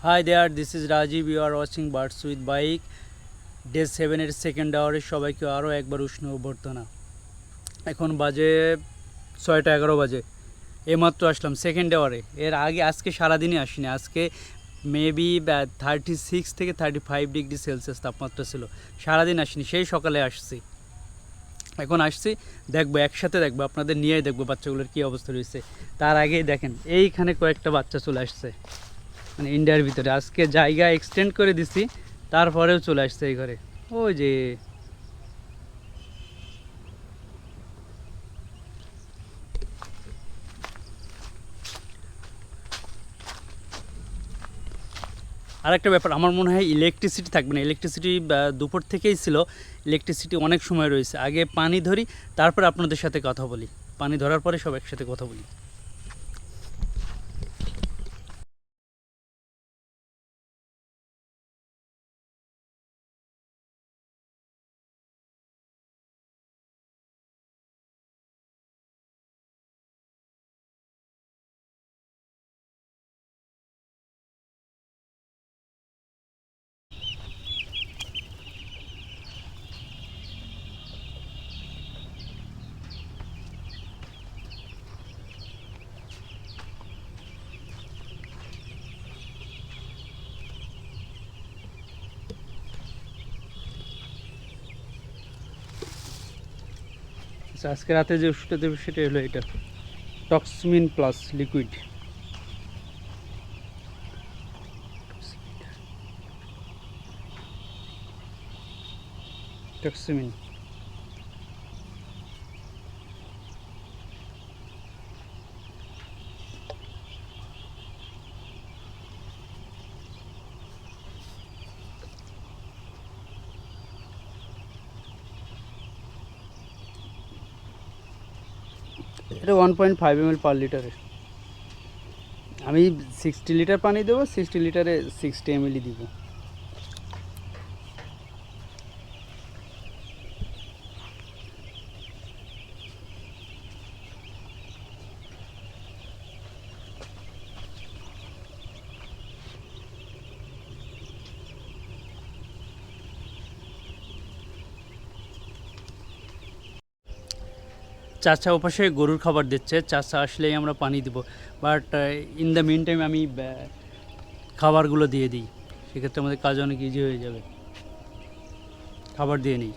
Hi there, this is Rajiv. You are watching Birds with Bike. Day 7-এর second আওয়ারে সবাইকে আরও একবার উষ্ণ অভ্যর্থনা। এখন বাজে 6:11 বাজে। এইমাত্র আসলাম সেকেন্ড আওয়ারে। এর আগে আজকে সারাদিনই আসিনি। আজকে মেবি 36 থেকে 35 ডিগ্রি সেলসিয়াস তাপমাত্রা ছিল। সারাদিন আসিনি, সেই সকালে আসছি। এখন আসছি, দেখবো একসাথে, দেখবো আপনাদের নিয়েই দেখবো বাচ্চাগুলোর কী অবস্থা রয়েছে। তার আগেই দেখেন এইখানে কয়েকটা বাচ্চা চলে আসছে, মানে ইন্ডিয়ার ভিতরে। আজকে জায়গা এক্সটেন্ড করে দিছি, তারপরেও চলে আসছে এই ঘরে। ওই যে আরেকটা ব্যাপার, আমার মনে হয় ইলেকট্রিসিটি থাকবে না। ইলেকট্রিসিটি দুপুর থেকেই ছিল, ইলেকট্রিসিটি অনেক সময় রয়েছে। আগে পানি ধরি, তারপর আপনাদের সাথে কথা বলি। পানি ধরার পরে সব একসাথে কথা বলি। আজকে রাতে যে ওষুধটা দেবে সেটা হলো এটা, টক্সমিন প্লাস লিকুইড। টক্সমিন এটা 1.5 ml পার লিটারে। আমি 60 লিটার পানি দেবো, 60 লিটারে 60 ml দিব। চাচা ওপাশে গরুর খাবার দিচ্ছে, চাচা আসলেই আমরা পানি দিব। But in the meantime আমি খাবারগুলো দিয়ে দিই, সেক্ষেত্রে আমাদের কাজ অনেক ইজি হয়ে যাবে। খাবার দিয়ে নিই।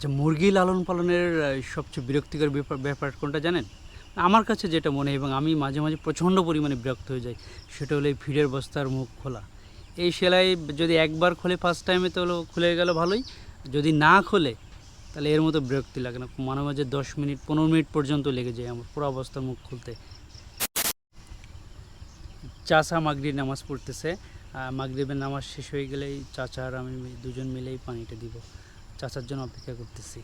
আচ্ছা, মুরগি লালন পালনের সবচেয়ে বিরক্তিকর ব্যাপার কোনটা জানেন? আমার কাছে যেটা মনে হয়, এবং আমি মাঝে মাঝে প্রচণ্ড পরিমাণে বিরক্ত হয়ে যাই, সেটা হলো এই ফিডের বস্তার মুখ খোলা। এই সেলাই যদি একবার খোলে ফার্স্ট টাইমে, তো হলো খুলে গেল ভালোই। যদি না খোলে তাহলে এর মতো বিরক্তি লাগে না। মাঝে মাঝে 10 মিনিট 15 মিনিট পর্যন্ত লেগে যায় আমার পুরো অবস্থার মুখ খুলতে। চাচা মাগরিব নামাজ পড়তেছে। মাগরিবের নামাজ শেষ হয়ে গেলেই চাচা আর আমি দুজন মিলেই পানিটা দিব। চাচার জন্য অপেক্ষা করতেছি।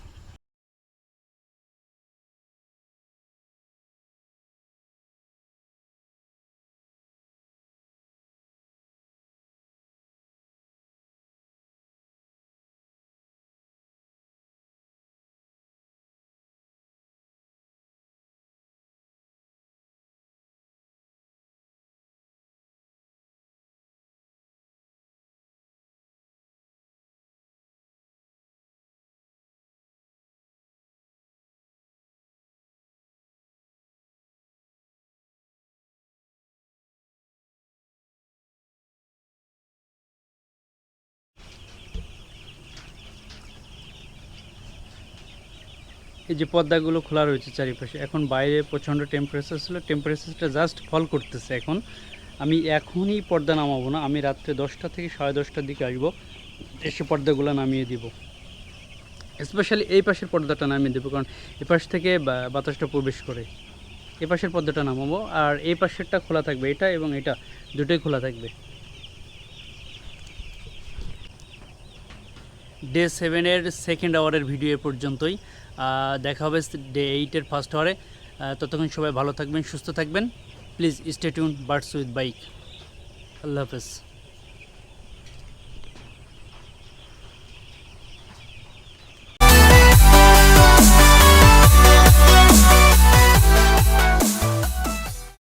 এই যে পর্দাগুলো খোলা রয়েছে চারিপাশে, এখন বাইরে প্রচণ্ড টেম্পারেচার ছিল, টেম্পারেচারটা জাস্ট ফল করতেছে এখন। আমি এখনই পর্দা নামাবো না, আমি রাত্রে 10টা থেকে 10:30টার দিকে আসবো, এসে পর্দাগুলো নামিয়ে দিব। স্পেশালি এই পাশের পর্দাটা নামিয়ে দেবো, কারণ এ পাশ থেকে বাতাসটা প্রবেশ করে। এই পাশের পর্দাটা নামাবো, আর এই পাশেরটা খোলা থাকবে, এটা এবং এটা দুটোই খোলা থাকবে। ডে 7-এর সেকেন্ড আওয়ারের ভিডিও এ পর্যন্তই। দেখা হবে ডে 8-এর ফার্স্ট আওয়ারে। ততক্ষণ সবাই ভালো থাকবেন, সুস্থ থাকবেন। Please stay tuned birds with bike. আল্লাহ হাফেজ।